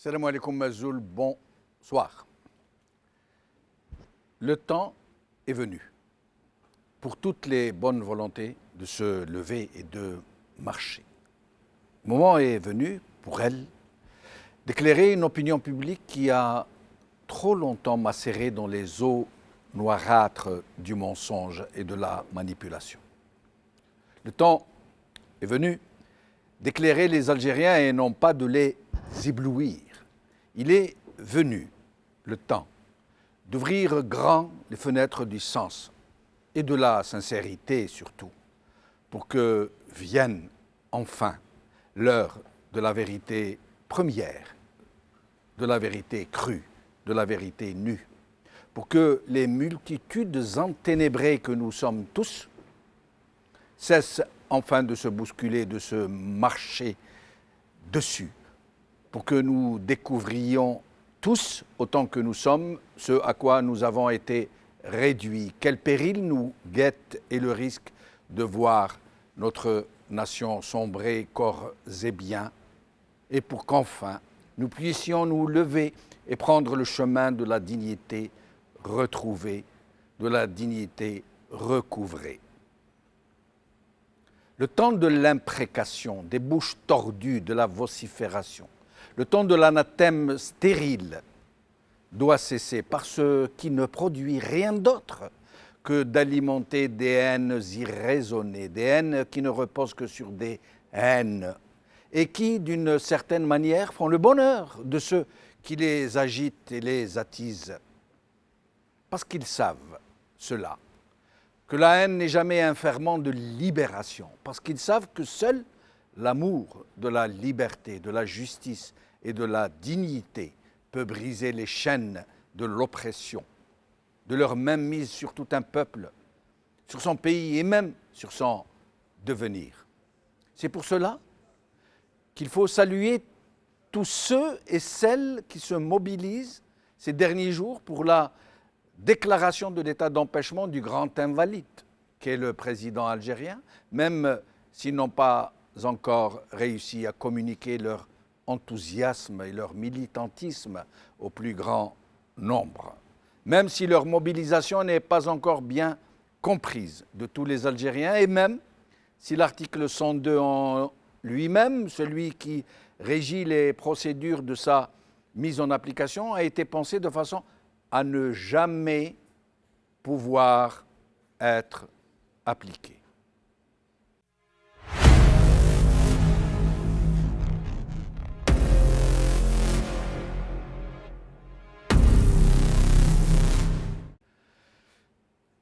Salam alaikum Mazoul, bonsoir. Le temps est venu pour toutes les bonnes volontés de se lever et de marcher. Le moment est venu pour elle d'éclairer une opinion publique qui a trop longtemps macéré dans les eaux noirâtres du mensonge et de la manipulation. Le temps est venu d'éclairer les Algériens et non pas de les éblouir. Il est venu le temps d'ouvrir grand les fenêtres du sens et de la sincérité surtout, pour que vienne enfin l'heure de la vérité première, de la vérité crue, de la vérité nue, pour que les multitudes enténébrées que nous sommes tous cessent enfin de se bousculer, de se marcher dessus, pour que nous découvrions tous, autant que nous sommes, ce à quoi nous avons été réduits, quel péril nous guette et le risque de voir notre nation sombrer corps et biens, et pour qu'enfin nous puissions nous lever et prendre le chemin de la dignité retrouvée, de la dignité recouvrée. Le temps de l'imprécation, des bouches tordues, de la vocifération, le temps de l'anathème stérile doit cesser par ce qui ne produit rien d'autre que d'alimenter des haines irraisonnées, des haines qui ne reposent que sur des haines et qui, d'une certaine manière, font le bonheur de ceux qui les agitent et les attisent. Parce qu'ils savent cela, que la haine n'est jamais un ferment de libération, parce qu'ils savent que seul l'amour de la liberté, de la justice et de la dignité peut briser les chaînes de l'oppression, de leur même mise sur tout un peuple, sur son pays et même sur son devenir. C'est pour cela qu'il faut saluer tous ceux et celles qui se mobilisent ces derniers jours pour la déclaration de l'état d'empêchement du grand invalide, qu'est le président algérien, même s'ils n'ont pas encore réussi à communiquer leur enthousiasme et leur militantisme au plus grand nombre, même si leur mobilisation n'est pas encore bien comprise de tous les Algériens, et même si l'article 102 en lui-même, celui qui régit les procédures de sa mise en application, a été pensé de façon à ne jamais pouvoir être appliqué.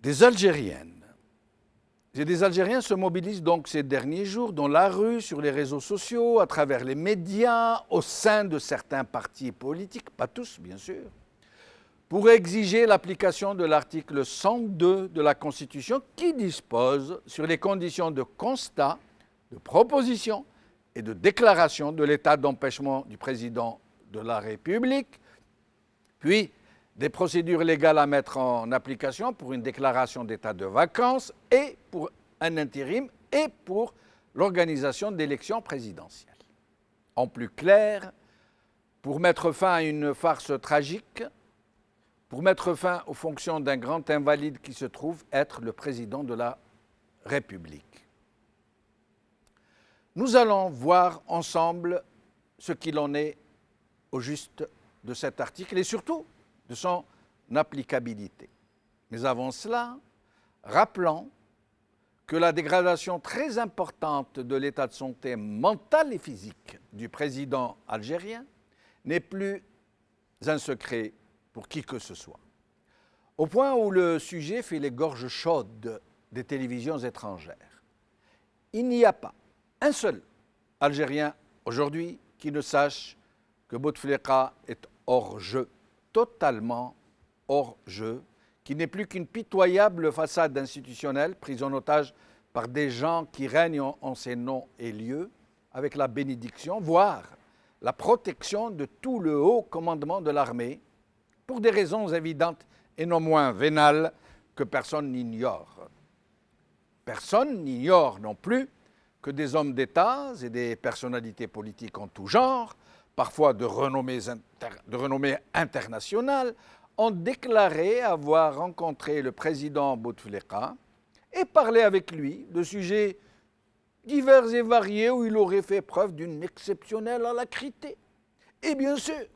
Des Algériennes et des Algériens se mobilisent donc ces derniers jours dans la rue, sur les réseaux sociaux, à travers les médias, au sein de certains partis politiques, pas tous bien sûr, pour exiger l'application de l'article 102 de la Constitution qui dispose sur les conditions de constat, de proposition et de déclaration de l'état d'empêchement du président de la République, puis des procédures légales à mettre en application pour une déclaration d'état de vacances et pour un intérim et pour l'organisation d'élections présidentielles. En plus clair, pour mettre fin à une farce tragique, pour mettre fin aux fonctions d'un grand invalide qui se trouve être le président de la République. Nous allons voir ensemble ce qu'il en est au juste de cet article et surtout de son applicabilité. Mais avant cela, rappelons que la dégradation très importante de l'état de santé mentale et physique du président algérien n'est plus un secret pour qui que ce soit. Au point où le sujet fait les gorges chaudes des télévisions étrangères. Il n'y a pas un seul Algérien aujourd'hui qui ne sache que Bouteflika est hors jeu, totalement hors jeu, qui n'est plus qu'une pitoyable façade institutionnelle prise en otage par des gens qui règnent en ces noms et lieux, avec la bénédiction, voire la protection de tout le haut commandement de l'armée, pour des raisons évidentes et non moins vénales que personne n'ignore. Personne n'ignore non plus que des hommes d'État et des personnalités politiques en tout genre parfois de renommée internationale, ont déclaré avoir rencontré le président Bouteflika et parlé avec lui de sujets divers et variés où il aurait fait preuve d'une exceptionnelle alacrité. Et bien sûr,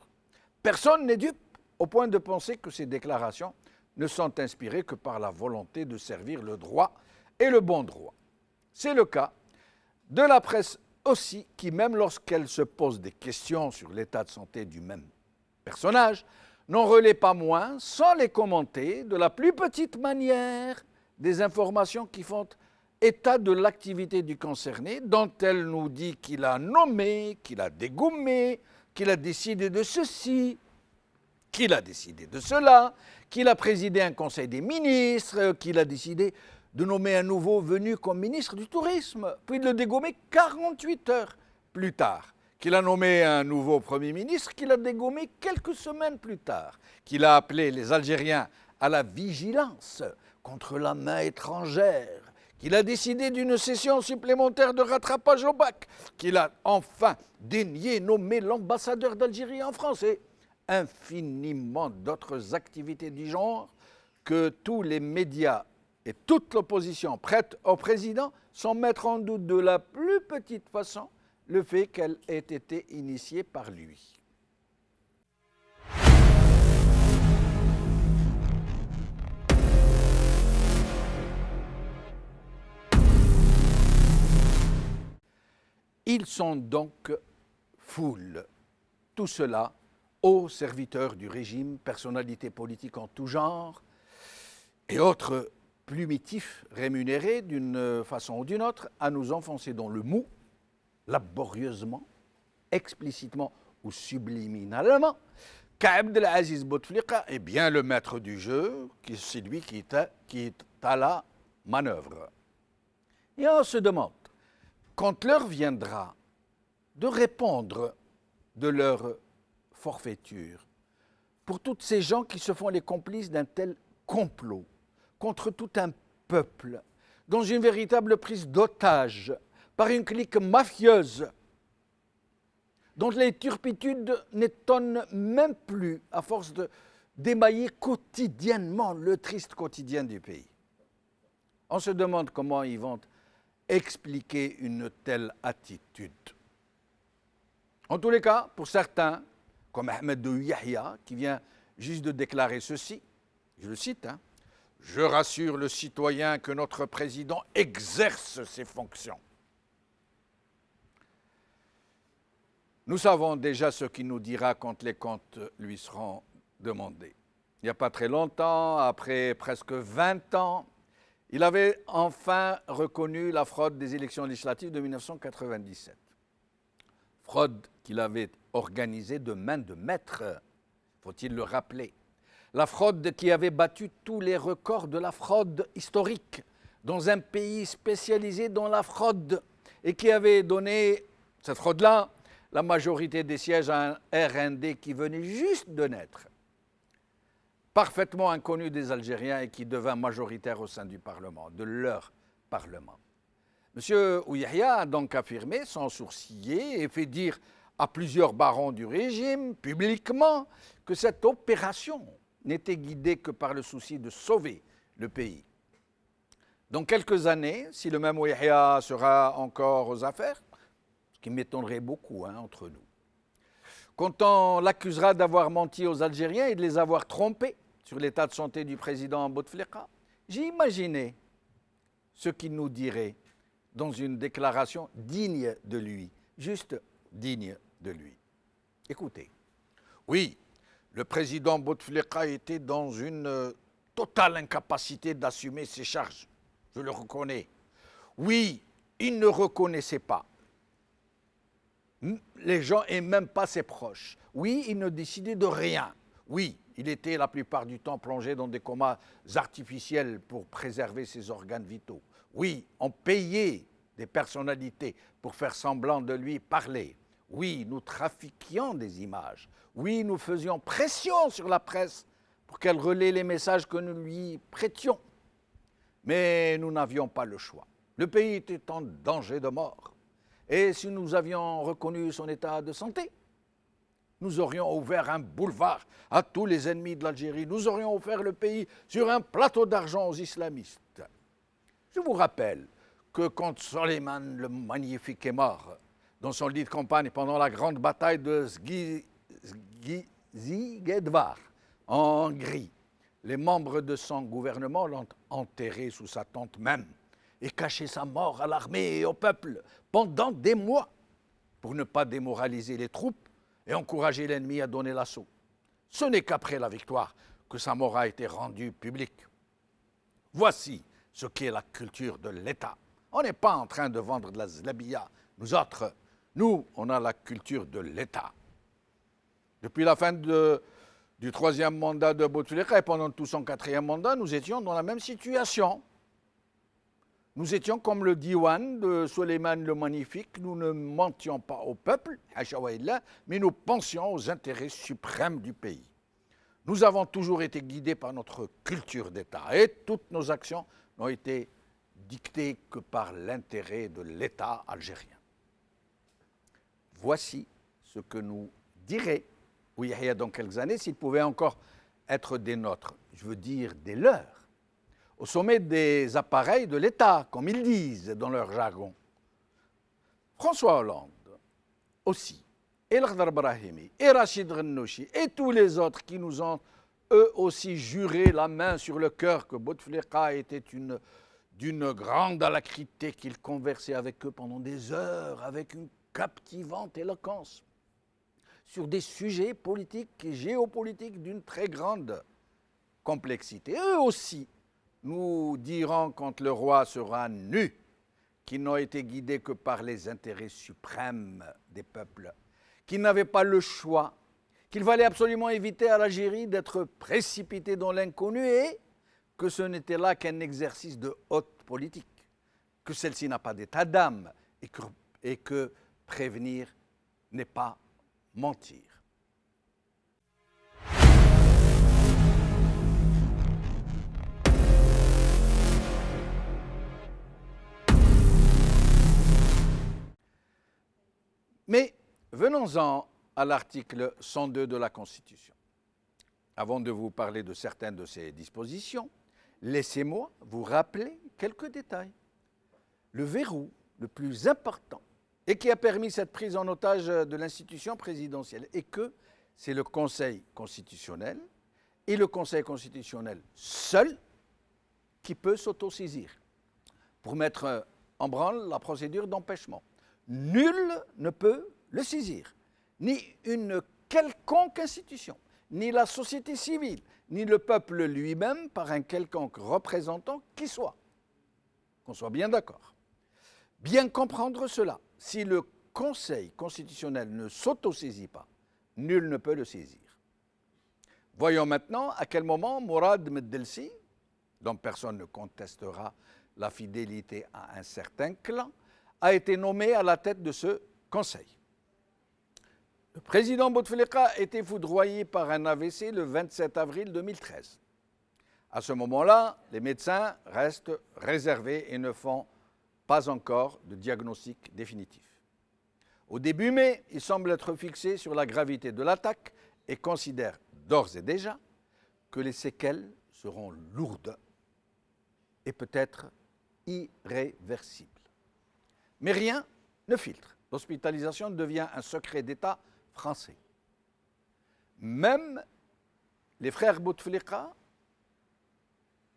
personne n'est dupe au point de penser que ces déclarations ne sont inspirées que par la volonté de servir le droit et le bon droit. C'est le cas de la presse aussi, qui même lorsqu'elle se pose des questions sur l'état de santé du même personnage, n'en relaie pas moins, sans les commenter, de la plus petite manière, des informations qui font état de l'activité du concerné, dont elle nous dit qu'il a nommé, qu'il a dégommé, qu'il a décidé de ceci, qu'il a décidé de cela, qu'il a présidé un conseil des ministres, qu'il a décidé de nommer un nouveau venu comme ministre du Tourisme, puis de le dégommer 48 heures plus tard, qu'il a nommé un nouveau Premier ministre, qu'il a dégommé quelques semaines plus tard, qu'il a appelé les Algériens à la vigilance contre la main étrangère, qu'il a décidé d'une session supplémentaire de rattrapage au bac, qu'il a enfin daigné nommer l'ambassadeur d'Algérie en France et infiniment d'autres activités du genre que tous les médias et toute l'opposition prête au président sans mettre en doute de la plus petite façon le fait qu'elle ait été initiée par lui. Ils sont donc foule, tout cela, hauts serviteurs du régime, personnalités politiques en tout genre et autres plumitifs rémunérés d'une façon ou d'une autre à nous enfoncer dans le mou, laborieusement, explicitement ou subliminalement, qu'Abdelaziz Bouteflika est bien le maître du jeu, c'est lui qui est à la manœuvre. Et on se demande, quand l'heure viendra de répondre de leur forfaiture, pour toutes ces gens qui se font les complices d'un tel complot contre tout un peuple, dans une véritable prise d'otage par une clique mafieuse, dont les turpitudes n'étonnent même plus à force d'émailler quotidiennement le triste quotidien du pays. On se demande comment ils vont expliquer une telle attitude. En tous les cas, pour certains, comme Ahmed de Yahya, qui vient juste de déclarer ceci, je le cite, « Je rassure le citoyen que notre président exerce ses fonctions. » Nous savons déjà ce qu'il nous dira quand les comptes lui seront demandés. Il n'y a pas très longtemps, après presque 20 ans, il avait enfin reconnu la fraude des élections législatives de 1997. Fraude qu'il avait organisée de main de maître, faut-il le rappeler. La fraude qui avait battu tous les records de la fraude historique dans un pays spécialisé dans la fraude et qui avait donné, cette fraude-là, la majorité des sièges à un RND qui venait juste de naître, parfaitement inconnu des Algériens et qui devint majoritaire au sein du Parlement, de leur Parlement. M. Ouyahia a donc affirmé, sans sourciller, et fait dire à plusieurs barons du régime, publiquement, que cette opération n'était guidée que par le souci de sauver le pays. Dans quelques années, si le même Ouyahia sera encore aux affaires, ce qui m'étonnerait beaucoup entre nous, quand on l'accusera d'avoir menti aux Algériens et de les avoir trompés sur l'état de santé du président Bouteflika, j'ai imaginé ce qu'il nous dirait dans une déclaration digne de lui, juste digne de lui. Écoutez, oui, le président Bouteflika était dans une totale incapacité d'assumer ses charges, je le reconnais. Oui, il ne reconnaissait pas les gens et même pas ses proches. Oui, il ne décidait de rien. Oui, il était la plupart du temps plongé dans des comas artificiels pour préserver ses organes vitaux. Oui, on payait des personnalités pour faire semblant de lui parler. Oui, nous trafiquions des images. Oui, nous faisions pression sur la presse pour qu'elle relaie les messages que nous lui prêtions. Mais nous n'avions pas le choix. Le pays était en danger de mort. Et si nous avions reconnu son état de santé, nous aurions ouvert un boulevard à tous les ennemis de l'Algérie, nous aurions offert le pays sur un plateau d'argent aux islamistes. Je vous rappelle que quand Soleiman le Magnifique est mort, dans son lit de campagne pendant la grande bataille de Ziguedvar, en Hongrie, les membres de son gouvernement l'ont enterré sous sa tente même et caché sa mort à l'armée et au peuple pendant des mois pour ne pas démoraliser les troupes et encourager l'ennemi à donner l'assaut. Ce n'est qu'après la victoire que sa mort a été rendue publique. Voici ce qu'est la culture de l'État. On n'est pas en train de vendre de la zlabia. Nous, on a la culture de l'État. Depuis la fin du troisième mandat de Bouteflika et pendant tout son quatrième mandat, nous étions dans la même situation. Nous étions comme le diwan de Soleiman le Magnifique. Nous ne mentions pas au peuple, mais nous pensions aux intérêts suprêmes du pays. Nous avons toujours été guidés par notre culture d'État et toutes nos actions n'ont été dictées que par l'intérêt de l'État algérien. Voici ce que nous dirait Bouyahiya dans quelques années s'il pouvait encore être des nôtres, je veux dire des leurs, au sommet des appareils de l'État, comme ils disent dans leur jargon. François Hollande aussi, et Lakhdar Brahimi, et Rachid Ghannouchi, et tous les autres qui nous ont eux aussi juré la main sur le cœur que Bouteflika était d'une grande alacrité, qu'il conversait avec eux pendant des heures avec une captivante éloquence sur des sujets politiques et géopolitiques d'une très grande complexité. Eux aussi nous diront quand le roi sera nu qu'ils n'ont été guidés que par les intérêts suprêmes des peuples, qu'ils n'avaient pas le choix, qu'il fallait absolument éviter à l'Algérie d'être précipitée dans l'inconnu et que ce n'était là qu'un exercice de haute politique, que celle-ci n'a pas d'état d'âme et que prévenir n'est pas mentir. Mais venons-en à l'article 102 de la Constitution. Avant de vous parler de certaines de ces dispositions, laissez-moi vous rappeler quelques détails. Le verrou le plus important et qui a permis cette prise en otage de l'institution présidentielle est que c'est le Conseil constitutionnel et le Conseil constitutionnel seul qui peut s'autosaisir pour mettre en branle la procédure d'empêchement. Nul ne peut le saisir, ni une quelconque institution, ni la société civile, ni le peuple lui-même par un quelconque représentant qui soit. Qu'on soit bien d'accord. Bien comprendre cela, si le Conseil constitutionnel ne s'autosaisit pas, nul ne peut le saisir. Voyons maintenant à quel moment Mourad Meddelsi, dont personne ne contestera la fidélité à un certain clan, a été nommé à la tête de ce Conseil. Le président Bouteflika a été foudroyé par un AVC le 27 avril 2013. À ce moment-là, les médecins restent réservés et ne font pas encore de diagnostic définitif. Au début mai, il semble être fixé sur la gravité de l'attaque et considère d'ores et déjà que les séquelles seront lourdes et peut-être irréversibles. Mais rien ne filtre. L'hospitalisation devient un secret d'État français. Même les frères Bouteflika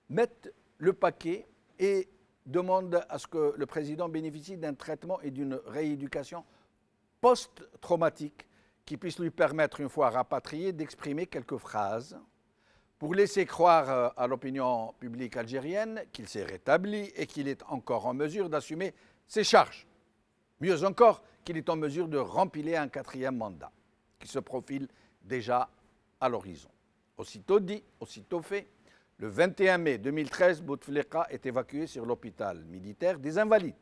mettent le paquet et demandent à ce que le président bénéficie d'un traitement et d'une rééducation post-traumatique qui puisse lui permettre, une fois rapatrié, d'exprimer quelques phrases pour laisser croire à l'opinion publique algérienne qu'il s'est rétabli et qu'il est encore en mesure d'assumer ses charges. Mieux encore, qu'il est en mesure de rempiler un quatrième mandat qui se profile déjà à l'horizon. Aussitôt dit, aussitôt fait, le 21 mai 2013, Bouteflika est évacué sur l'hôpital militaire des Invalides,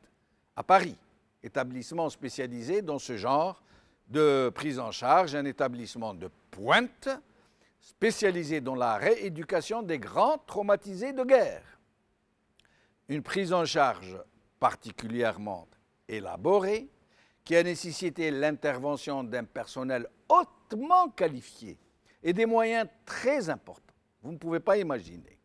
à Paris, établissement spécialisé dans ce genre de prise en charge, un établissement de pointe spécialisé dans la rééducation des grands traumatisés de guerre. Une prise en charge particulièrement élaborée qui a nécessité l'intervention d'un personnel hautement hautement qualifié et des moyens très importants. Vous ne pouvez pas imaginer.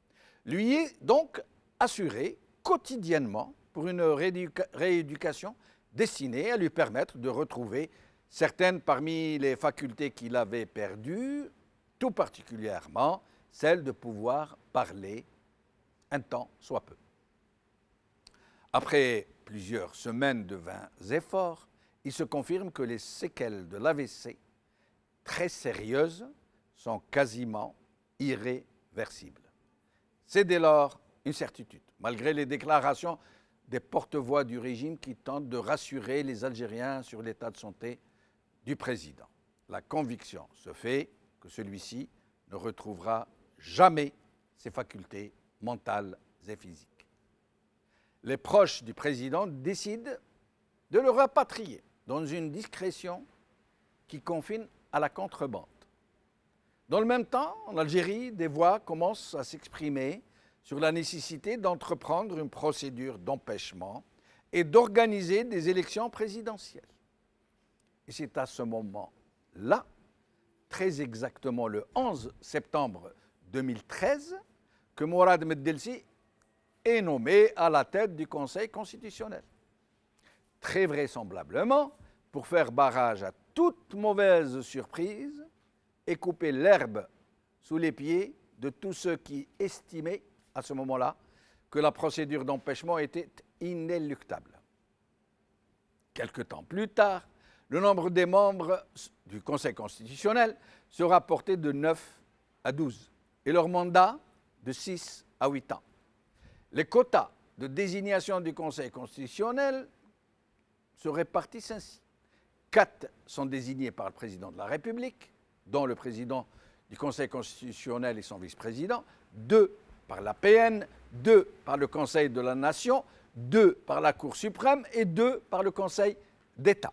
Lui est donc assuré quotidiennement pour une rééducation destinée à lui permettre de retrouver certaines parmi les facultés qu'il avait perdues, tout particulièrement celle de pouvoir parler un temps soit peu. Après plusieurs semaines de vains efforts, il se confirme que les séquelles de l'AVC, très sérieuses, sont quasiment irréversibles. C'est dès lors une certitude, malgré les déclarations des porte-voix du régime qui tentent de rassurer les Algériens sur l'état de santé du président. La conviction se fait que celui-ci ne retrouvera jamais ses facultés mentales et physiques. Les proches du président décident de le rapatrier dans une discrétion qui confine à la contrebande. Dans le même temps, en Algérie, des voix commencent à s'exprimer sur la nécessité d'entreprendre une procédure d'empêchement et d'organiser des élections présidentielles. Et c'est à ce moment-là, très exactement le 11 septembre 2013, que Mourad Meddelsi est nommé à la tête du Conseil constitutionnel. Très vraisemblablement, pour faire barrage à toute mauvaise surprise et couper l'herbe sous les pieds de tous ceux qui estimaient à ce moment-là que la procédure d'empêchement était inéluctable. Quelque temps plus tard, le nombre des membres du Conseil constitutionnel sera porté de 9 à 12 et leur mandat de 6 à 8 ans. Les quotas de désignation du Conseil constitutionnel se répartissent ainsi. 4 sont désignés par le président de la République, dont le président du Conseil constitutionnel et son vice-président, 2 par l'APN, 2 par le Conseil de la Nation, 2 par la Cour suprême et 2 par le Conseil d'État.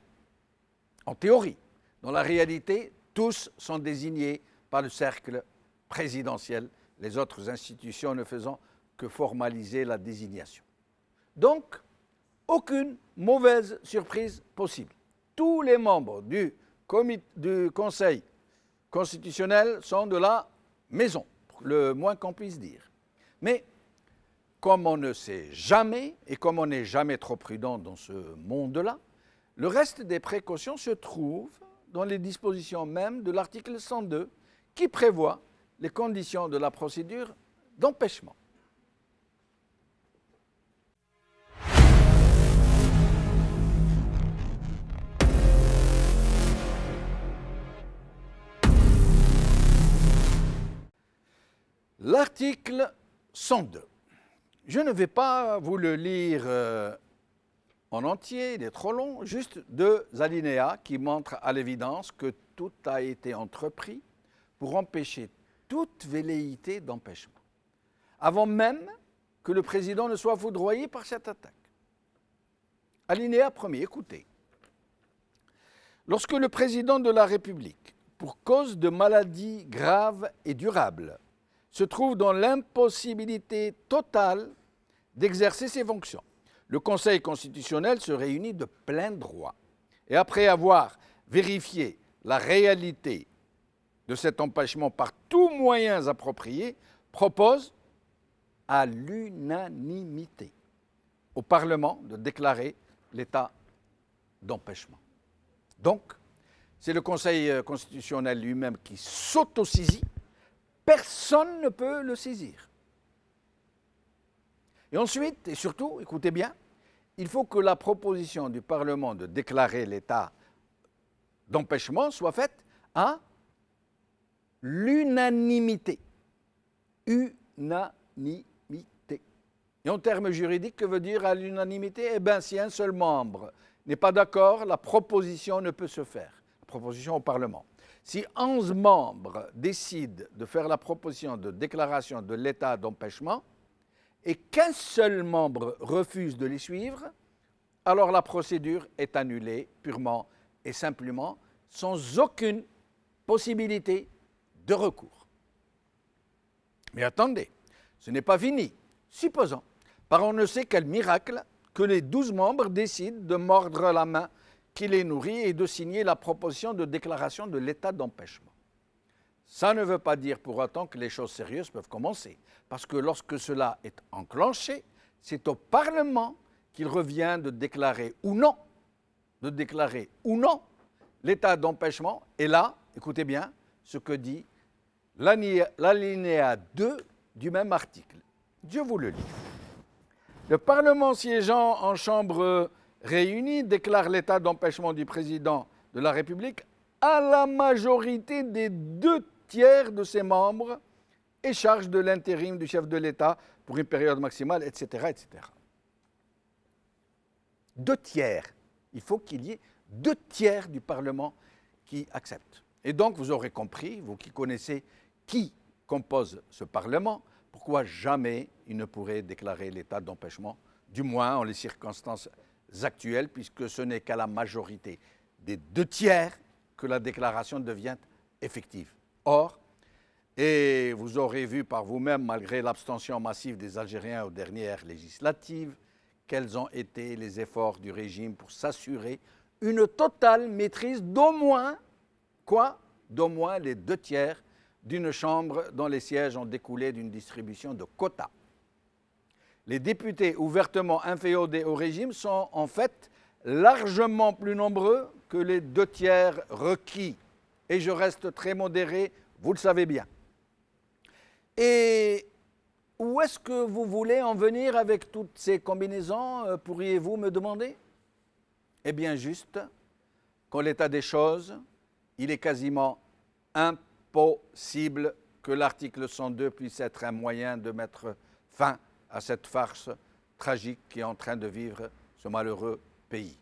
En théorie, dans la réalité, tous sont désignés par le cercle présidentiel, les autres institutions ne faisant que formaliser la désignation. Donc, aucune mauvaise surprise possible. Tous les membres du Conseil constitutionnel sont de la maison, le moins qu'on puisse dire. Mais comme on ne sait jamais et comme on n'est jamais trop prudent dans ce monde-là, le reste des précautions se trouve dans les dispositions mêmes de l'article 102 qui prévoit les conditions de la procédure d'empêchement. L'article 102. Je ne vais pas vous le lire en entier, il est trop long, juste 2 alinéas qui montrent à l'évidence que tout a été entrepris pour empêcher toute velléité d'empêchement, avant même que le président ne soit foudroyé par cette attaque. Alinéa 1er, écoutez. Lorsque le président de la République, pour cause de maladie grave et durable, se trouve dans l'impossibilité totale d'exercer ses fonctions, le Conseil constitutionnel se réunit de plein droit et après avoir vérifié la réalité de cet empêchement par tous moyens appropriés, propose à l'unanimité au Parlement de déclarer l'état d'empêchement. Donc, c'est le Conseil constitutionnel lui-même qui s'autosaisit. Personne ne peut le saisir. Et ensuite, et surtout, écoutez bien, il faut que la proposition du Parlement de déclarer l'état d'empêchement soit faite à l'unanimité. Unanimité. Et en termes juridiques, que veut dire à l'unanimité? Eh bien, si un seul membre n'est pas d'accord, la proposition ne peut se faire. La proposition au Parlement. Si 11 membres décident de faire la proposition de déclaration de l'état d'empêchement et qu'un seul membre refuse de les suivre, alors la procédure est annulée purement et simplement, sans aucune possibilité de recours. Mais attendez, ce n'est pas fini. Supposons, par on ne sait quel miracle, que les 12 membres décident de mordre la main qui les nourrit et de signer la proposition de déclaration de l'état d'empêchement. Ça ne veut pas dire pour autant que les choses sérieuses peuvent commencer, parce que lorsque cela est enclenché, c'est au Parlement qu'il revient de déclarer ou non l'état d'empêchement. Et là, écoutez bien ce que dit l'alinéa 2 du même article. Je vous le lis. Le Parlement siégeant en chambre réunie déclare l'état d'empêchement du président de la République à la majorité des 2/3 de ses membres et charge de l'intérim du chef de l'État pour une période maximale, etc., etc. 2/3. Il faut qu'il y ait 2/3 du Parlement qui acceptent. Et donc, vous aurez compris, vous qui connaissez qui compose ce Parlement, pourquoi jamais il ne pourrait déclarer l'état d'empêchement, du moins en les circonstances actuelles, puisque ce n'est qu'à la majorité des 2/3 que la déclaration devient effective. Or, et vous aurez vu par vous-même, malgré l'abstention massive des Algériens aux dernières législatives, quels ont été les efforts du régime pour s'assurer une totale maîtrise d'au moins, d'au moins les 2/3 d'une chambre dont les sièges ont découlé d'une distribution de quotas. Les députés ouvertement inféodés au régime sont en fait largement plus nombreux que les 2/3 requis. Et je reste très modéré, vous le savez bien. Et où est-ce que vous voulez en venir avec toutes ces combinaisons, pourriez-vous me demander? Eh bien juste, qu'en l'état des choses, il est quasiment impossible que l'article 102 puisse être un moyen de mettre fin à cette farce tragique qui est en train de vivre ce malheureux pays.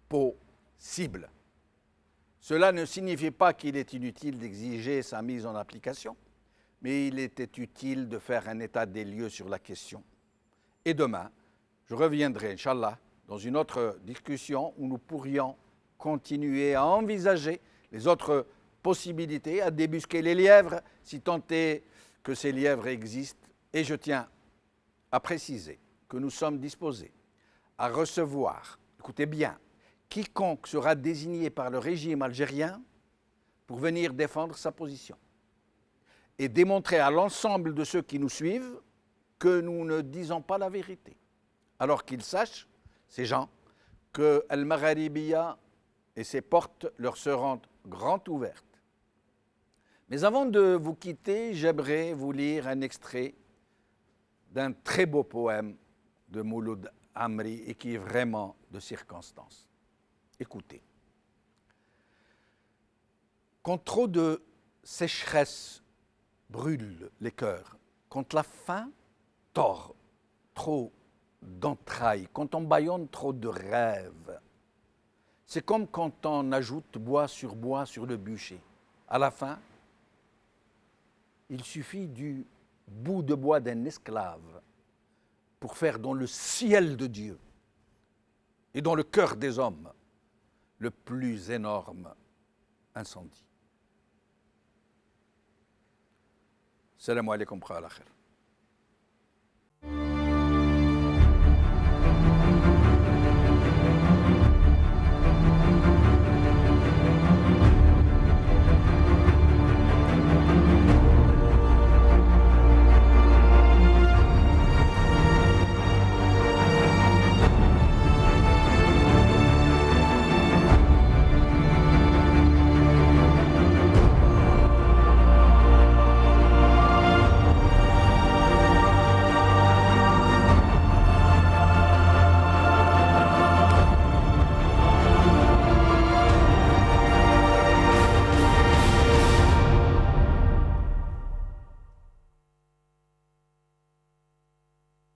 Impossible. Cela ne signifie pas qu'il est inutile d'exiger sa mise en application, mais il était utile de faire un état des lieux sur la question. Et demain, je reviendrai, Inch'Allah, dans une autre discussion où nous pourrions continuer à envisager les autres possibilités, à débusquer les lièvres, si tant est que ces lièvres existent. Et je tiens à préciser que nous sommes disposés à recevoir, écoutez bien, quiconque sera désigné par le régime algérien pour venir défendre sa position et démontrer à l'ensemble de ceux qui nous suivent que nous ne disons pas la vérité. Alors qu'ils sachent, ces gens, que Al-Magharibiya et ses portes leur seront grand ouvertes. Mais avant de vous quitter, j'aimerais vous lire un extrait d'un très beau poème de Mouloud Amri et qui est vraiment de circonstance. Écoutez. Quand trop de sécheresse brûle les cœurs, quand la faim tord trop d'entrailles, quand on bâillonne trop de rêves, c'est comme quand on ajoute bois sur le bûcher. À la fin, il suffit du bout de bois d'un esclave pour faire dans le ciel de Dieu et dans le cœur des hommes le plus énorme incendie. Salam alaikum wa rahmatullah.